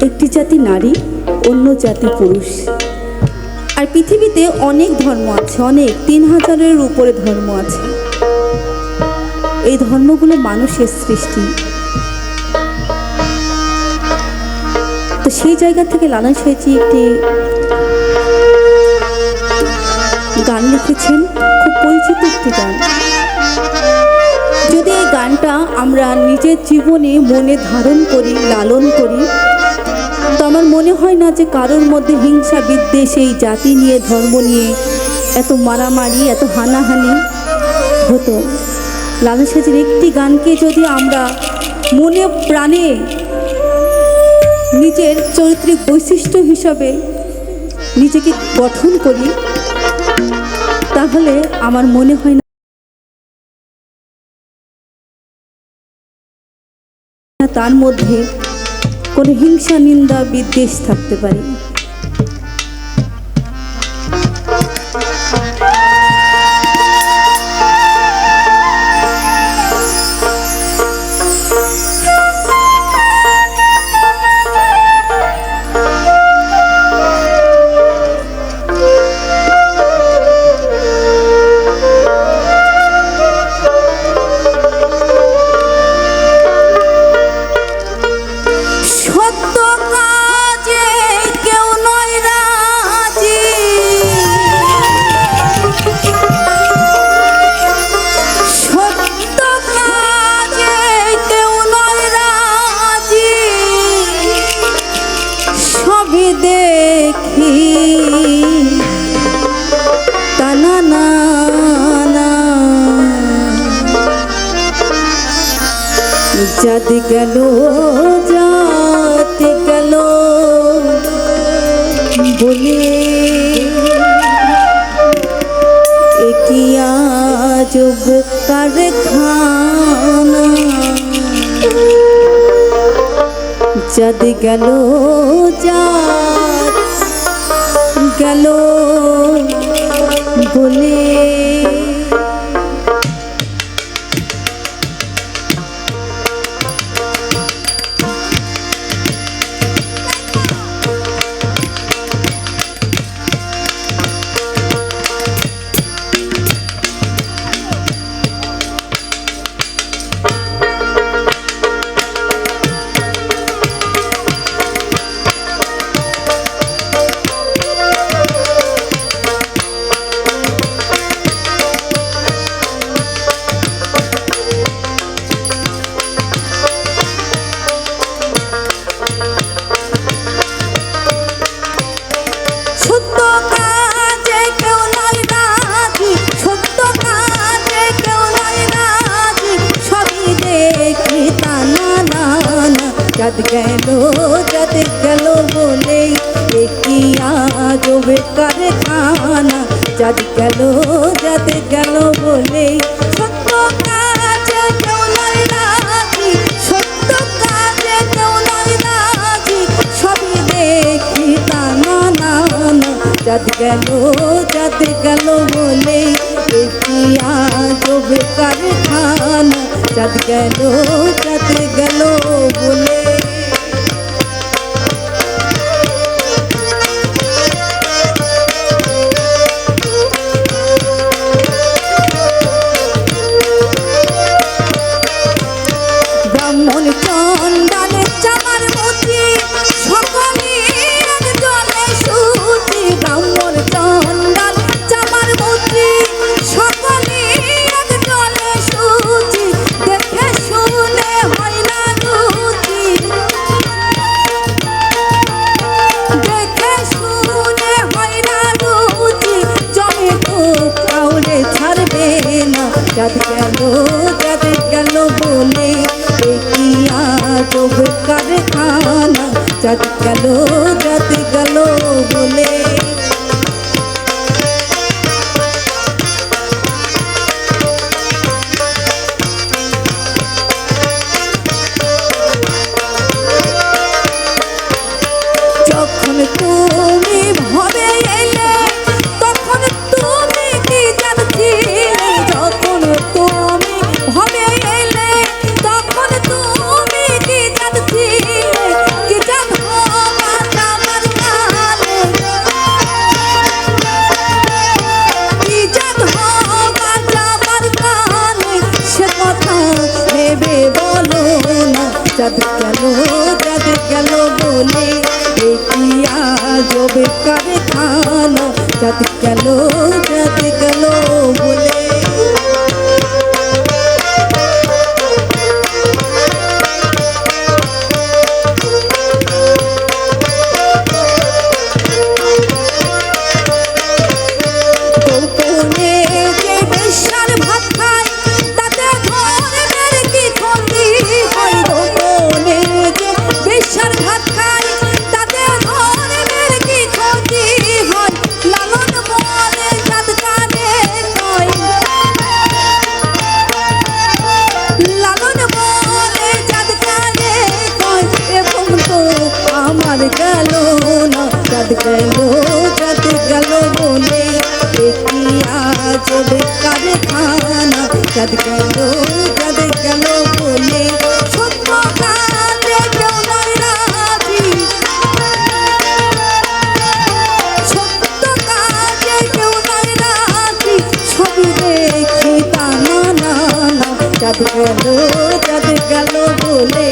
[SPEAKER 1] একটি জাতি নারী, অন্য জাতি পুরুষ। আর পৃথিবীতে অনেক ধর্ম আছে, অনেক 3000-এর উপরে ধর্ম আছে। এই ধর্মগুলো মানুষের সৃষ্টি। তো সেই জায়গা থেকে লালন সাঁইজি একটি গান লিখেছেন, খুব পরিচিত একটি গান। যদি এই গানটা আমরা নিজের জীবনে মনে ধারণ করি, লালন করি, তো আমার মনে হয় না যে কারোর মধ্যে হিংসা বিদ্বেষ, এই জাতি নিয়ে, ধর্ম নিয়ে এত মারামারি, এত হানাহানি হতো। লালন সাঁইজির একটি গানকে যদি আমরা মনে প্রাণে নিজের চরিত্রিক বৈশিষ্ট্য হিসাবে নিজেকে গঠন করি, তাহলে আমার মনে হয় না তার মধ্যে কোনো হিংসা, নিন্দা, বিদ্বেষ থাকতে পারে। দেখি তানা না না জাতি গেল, জাতি গেল বলে একই আজব কারখানা। জাতি গেল, জাত গেল বলে জাত গেল, জাত গেল বলে একই আজব কারখানা। জাত গেল, জাত গেল বলে সত্য কাজে কেউ নয় রাজি, সত্য কাজে কেউ নয় রাজি, সবই দেখি তা না না না। জাত গেল, জাত গেল বলে একই আজব কারখানা। জাত গেল, জাত গেল বলে ব্রাহ্মণ চন্দানের চামার মুচি সকলে এক জলে সুচি। ব্রাহ্মণ চন্দান চামার মুচি সকলে এক জলে সুচি। দেখে শুনে হয় না রুচি, চাঁদ গেল বলে কি আজব কারখানা চাঁদ গেল বলে যখন তুমি ভবে এলে তখন তুমি কি জানছিলে যখন তুমি ভবে এলে তখন তুমি কি জানছিলে কি জানো আমার কানে কি জানো আমার কানে সে কথা ভেবে বলো না চাঁদ গেল বলে কি আজব কারখানা চাঁদ গেল বলে গোপনে যে বেশ্যার ভাত খায় তাতে ধর্মের কি ক্ষতি হয় গোপনে যে বেশ্যার ভাত খায় তাতে ধর্মের কি ক্ষতি হয় লালন বলে চাঁদ কানে কয় লালন বলে চাঁদ কানে কয় এবং তো আমার গেল না চাঁদ গেল বলে কি আজব কারখানা চাঁদ গেল বলে সত্য কাজে কেউ নয় রাজি সত্য কাজে কেউ নয় রাজি সব দেখি তা না চাঁদ গেল বলে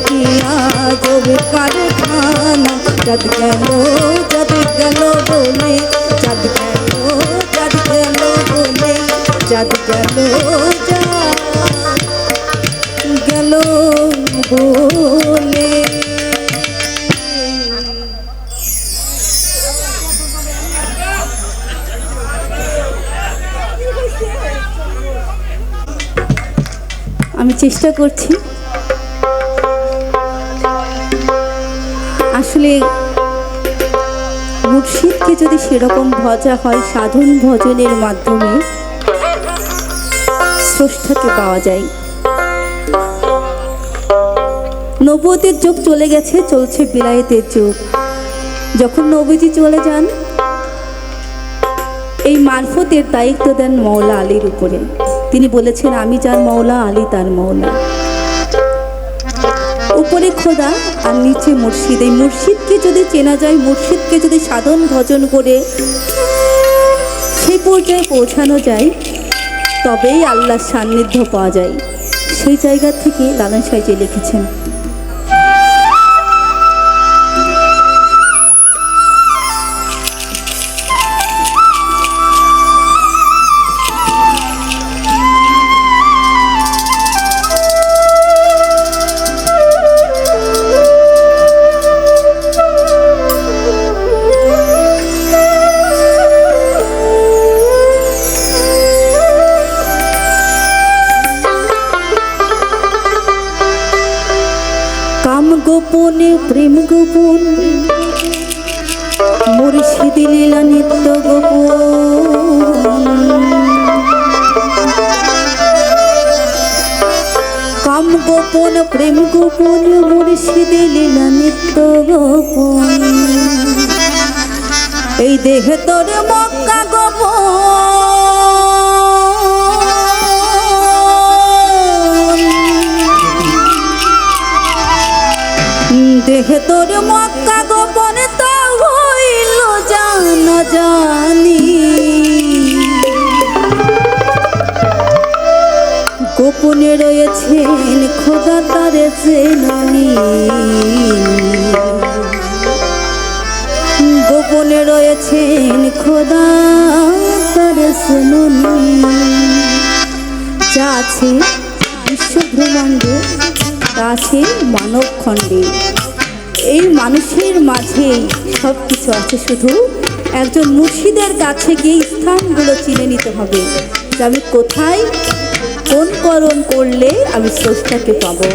[SPEAKER 1] কি আজব কারখানা চাঁদ গেল বলে চাঁদ গেল বলে চাঁদ গেল বলে আমি চেষ্টা করছি আসলে মুর্শিদকে যদি সেরকম ভজা হয় সাধন ভজনের মাধ্যমে স্রষ্টাকে পাওয়া যায় নবুয়তের যুগ চলে গেছে চলছে বিলায়েতের যুগ যখন নবীজি চলে যান এই মারফতের দায়িত্ব দেন মওলা আলীর উপরে তিনি বলেছেন আমি যার মওলা আলী তার মওলা উপরে খোদা আর নিচে মুর্শিদ এই মুর্শিদকে যদি চেনা যায় মুর্শিদকে যদি সাধন ভজন করে সেই পর্যায়ে পৌঁছানো যায় তবেই আল্লাহর সান্নিধ্য পাওয়া যায় সেই জায়গা থেকে লালন সাইজি লিখেছেন গোপনে প্রেম গোপন মুর্শিদ লীলা নিত্য গোপন কাম গোপন প্রেম গোপন মুর্শিদ লীলা নিত্য গোপন এই দেহে তোর মক্কা দেহে তোর মক্কা গোপন তো হইল জানা জানি গোপনে রয়েছেন খোদা তারে চেনানি গোপনে রয়েছেন খোদা তারে চেনানি যা আছে বিশ্বব্রহ্মাণ্ডে তা আছে মানব খণ্ডে এই মানুষের মাঝে সব কিছু আছে শুধু একজন মুর্শিদের কাছে গিয়ে স্থানগুলো চিনে নিতে হবে যে আমি কোথায় কোন কর্ম করলে আমি স্রষ্টাকে পাবো।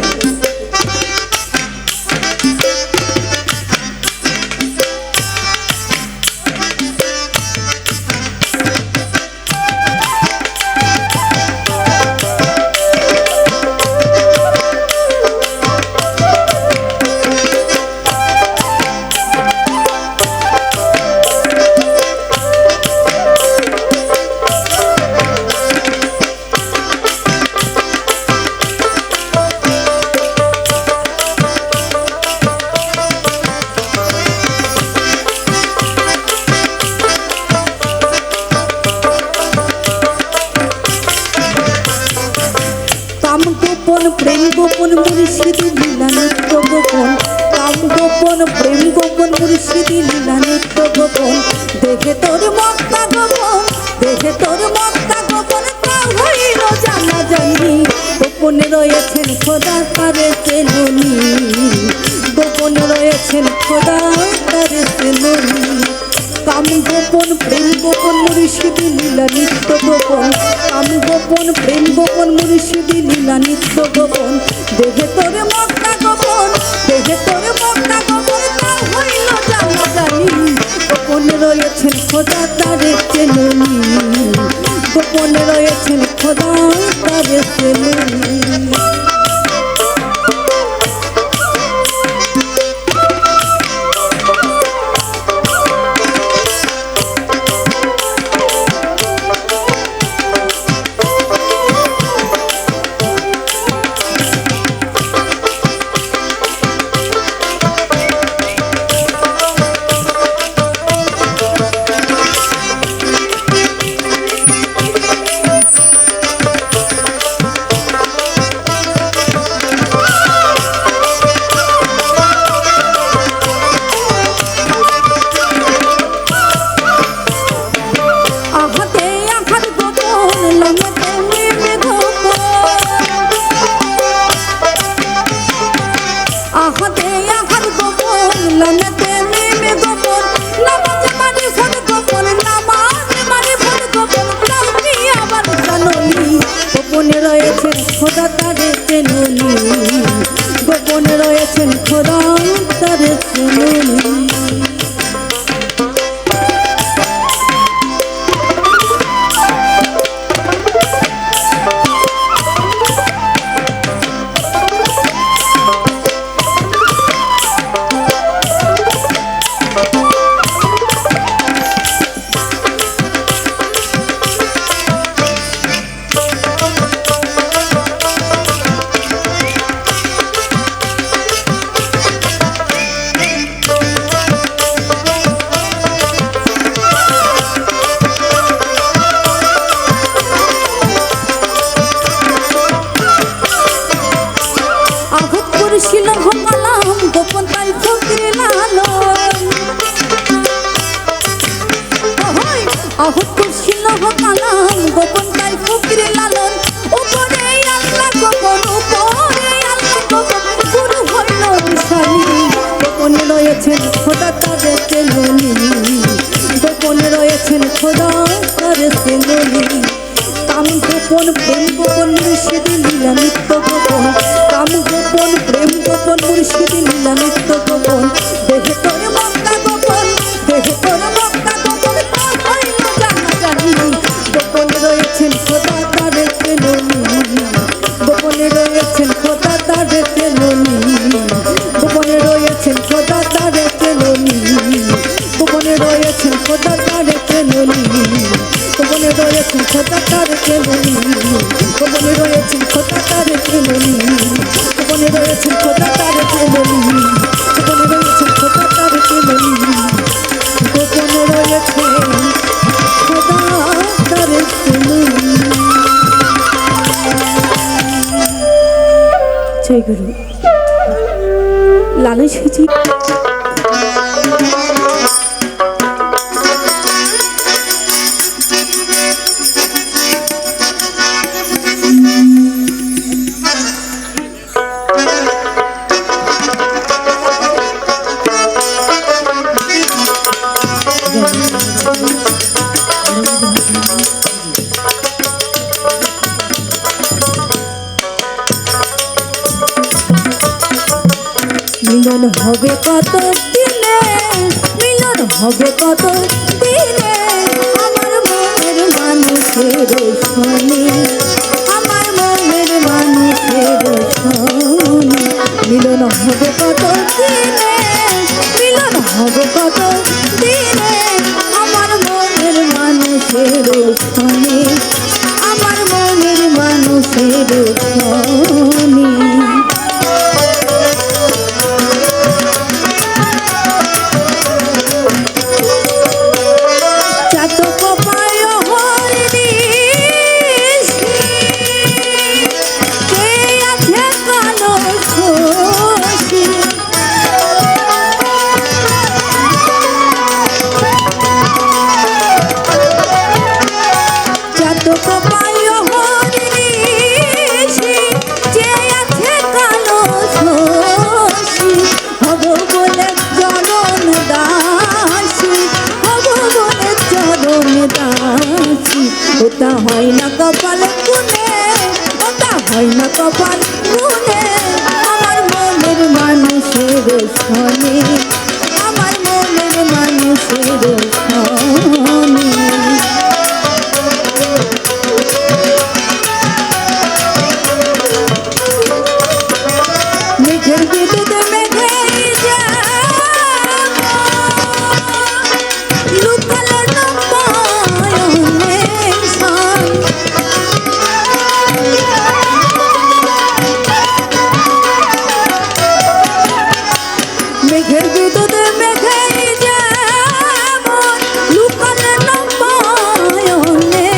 [SPEAKER 1] প্রেম গোপন মুর্শিদি লীলা নিত্য গোপন, কাম গোপন প্রেম গোপন মুর্শিদি লীলা নিত্য গোপন। দেখে তোর মক্তা গোপন, দেখে তোর মক্তা গোপন, তা হইল জানা জানি। গোপনে রয়েছেন খোদা তারে চেনুনি, গোপনে রয়েছেন খোদা তারে চেনুনি। কাম গোপন প্রেম গোপন মুর্শিদি লীলা নিত্য গোপন, কাম গোপন প্রেম গোপন মুর্শিদি লীলা নিত্য গোপন। দেখে তোর মক্তা গোপন, দেখে তোর মক্তা গোপন, তা হইল জানা জানি। গোপনে রয়েছেন খোদা তারে চেনুনি, গোপনে রয়েছেন খোদা তারে চেনুনি। গোপনে রয়েছেন খোদা তারে চেনুনি, গোপনে রয়েছেন খোদা তারে চেনুনি। গোপন তাই ফকির লালন, আহত করছিল কালাম গোপন তাই ফকির লালন। উপরে আল্লাহ গোপন, উপরে আল্লাহ গোপন, গুরু হইল বিশালী। গোপনে রয়েছেন খোদা তারে চেনুনি, গোপনে রয়েছেন খোদা তারে চেনুনি। কাম গোপন প্রেম গোপন মুর্শিদি লীলা নিত্য গোপন, কাম গোপন প্রেম গোপন মুর্শিদি লীলা নিত্য গোপন। দেখে তোর মক্তা গোপন, দেখে তোর মক্তা গোপন, তা হইল জানা জানি। গোপনে রয়েছেন খোদা তারে চেনুনি, গোপনে রয়েছেন খোদা তারে চেনুনি, গোপনে রয়েছেন খোদা তারে চেনুনি, গোপনে রয়েছেন খোদা তারে চেনুনি, গোপনে রয়েছেন খোদা তারে চেনুনি, গোপনে রয়েছেন খোদা তারে চেনুনি, গোপনে রয়েছেন খোদা তারে চেনুনি, গোপনে রয়েছেন খোদা তারে চেনুনি, গোপনে রয়েছেন খোদা তারে চেনুনি। জয় গুরু। লালু সুজি মিলন হবে কত দিনে, মিলন হবে কত দিনে, আমার মনের মানুষের শোনে, আমার মনের মানুষের শোনে। মিলন হবে কত দিনে, মিলন হবে কত দিনে, আমার মনের মানুষের শোনে, আমার মনের মানুষের শোনে। ওটা হয় না কপাল গুনে, ওটা হয় না কপাল গুনে, আমার মনের মানুষের শোনে, আমার মনের মানুষের শোনে। মেঘের বিদ্যুৎ মেঘে লুকালো না পায়নে, মেঘের বিদ্যুৎ মেঘে লুকালো না পায়নে,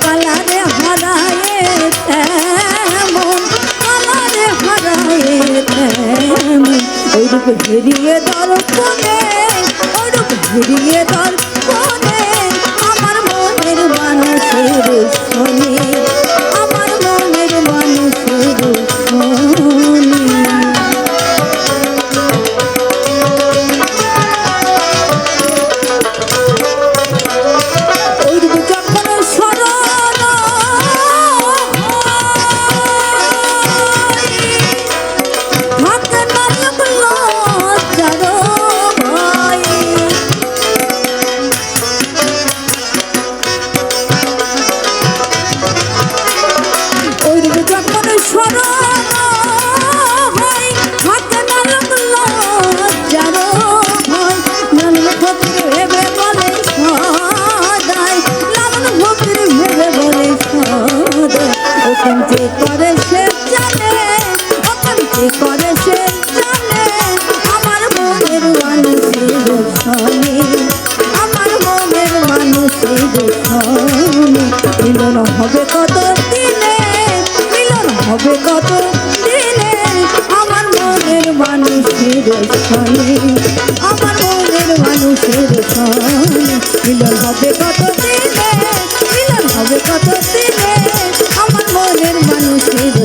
[SPEAKER 1] কালারে হারায়ে তেমন, কালারে হারায়ে তেমন, ওইরূপ হেরিয়ে দর্পণে, ওইরূপ হেরিয়ে দর্পণে, আমার মনের মানুষের শোনে, আমার মনের মানুষের শোনে। করে সে জানে, করে সে জানে, আমার মনের মানুষের শোনে, আমার মনের মানুষের শোনে। মিলন হবে কত দিনে, মিলন হবে কত দিনে, আমার মনের মানুষের শোনে, আমার মনের মানুষের শোনে। মিলন হবে কত দিনে, মিলন হবে কত দিনে, আমার মনের মানুষের